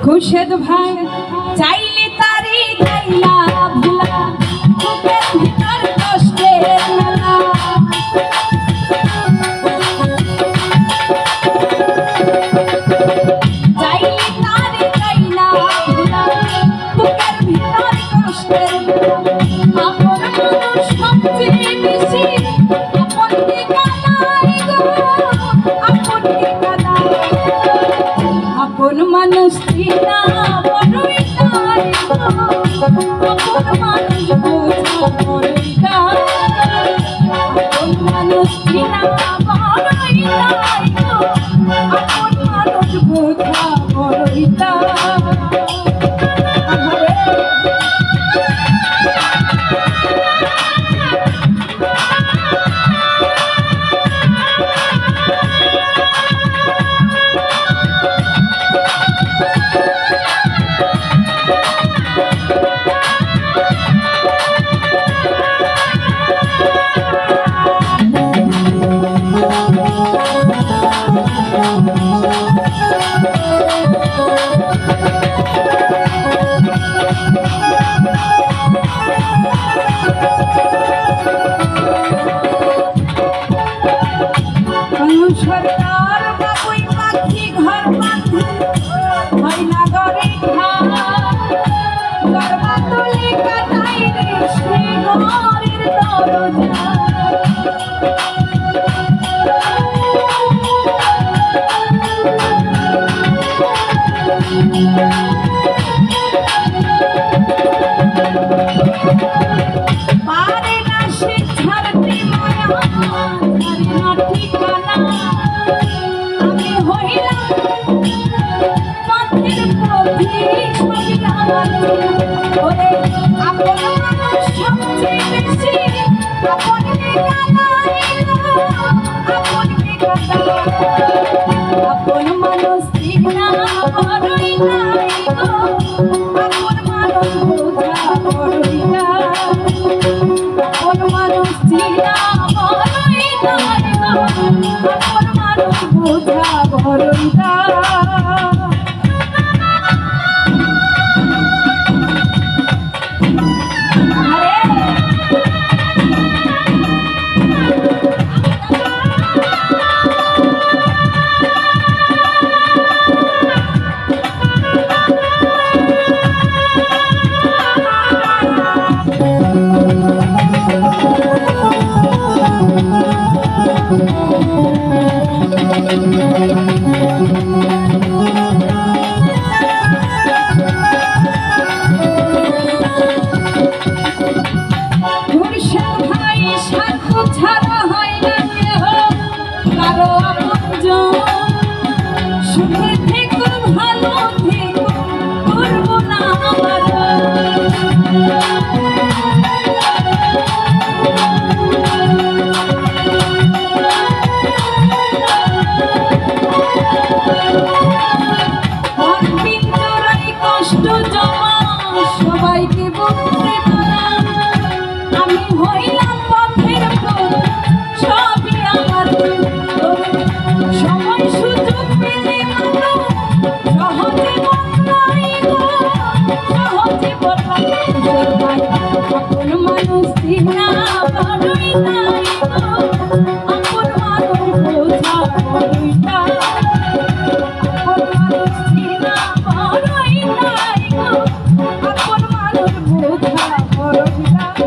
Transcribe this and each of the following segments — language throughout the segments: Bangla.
খুরশেদ ভাই চাইলে তারি গাইলা ভুলা বুকের ভিতর কষ্টের মেলা চাইলে তারি গাইলা ভুলা বুকের ভিতর কষ্টের মেলা আপন মানুষ সবচেয়ে বেশি আপন ঠিকানায় গো আপন ঠিকানায় আপন মানুষ চিনা বড়ই তাই আপন মানুষ বোঝা বড়ই তাই আপন মানুষ চিনা বড়ই তাই আপন মানুষ বোঝা বড়ই তাই সরকার বাবুই পাখি ঘর বাঁধে হয় না ঘরে গর্বা তুলে কাটাই রে সে ঘরের দরজা পারে না সে ছাড়তে মায়া ছাড়ে না ঠিকানা আমি হইলাম পথের পথিক হইলাম ওরে আপন মানুষ সবচেয়ে বেশি আপন ঠিকানায় আপন ঠিকানায় আপন মানুষ চিনা বড়ই নাই আপন মানুষ বোঝা বড়ই নাই আপন মানুষ চিনা বড়ই নাই আপন মানুষ বোঝা বড়ই নাই খুরশেদ ভাই স্বার্থ ছাড়া হয় না কেহ কারো আপনজন সুখে থেকো ভালো থেকো করবো না আমার কষ্ট জমা সবাইকে বলতে পারা আমি হইলাম পথের সবই আমার সময় সুযোগ পেলে সহজে বদলাই সহজে বদলাই আপন মানুষ চিনা বড়ই নাই আপন মানুষ বোঝা বড়ই নাই আপন মানুষ চিনা বড়ই নাই আপন মানুষ বোঝা বড়ই নাই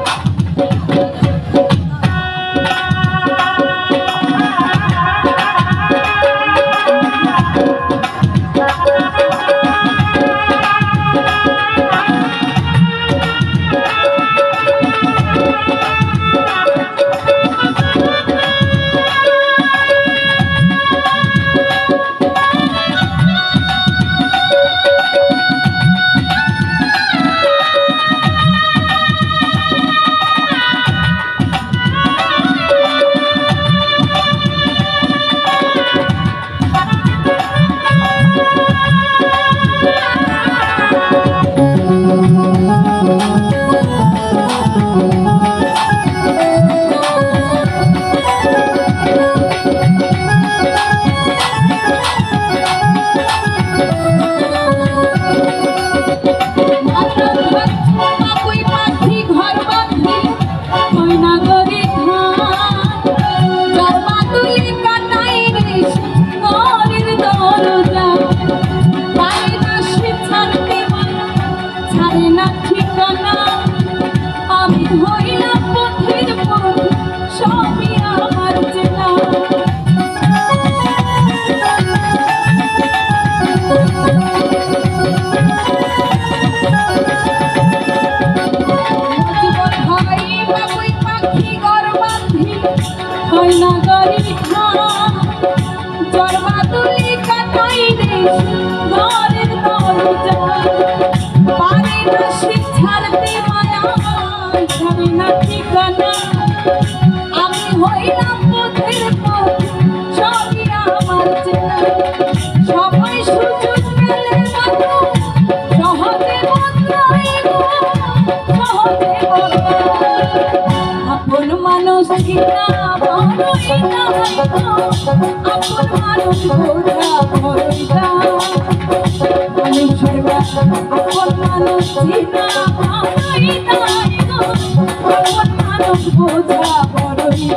ছাড়ে না ঠিকানা আমি হইলাম পথের পথ সবই আমার চেনা হয় না গরি জরবাদুলি কাটাই রে ঘরের দরজা পারে না সে ছাড়তে মায়া ছাড়ে না ঠিকানা আমি হইলাম পথের পথ সবই আমার চেনা সবাই সুযোগ পেলে মানো সহজে বদলাই গো সহজে বদলাই আপন মানুষ কিনা বড়ই নাই গো আপন মানুষ বোঝা বড়ই আপন মানুষ কিনা বড়ই নাই গো আপন মানুষ বোঝা বড়ই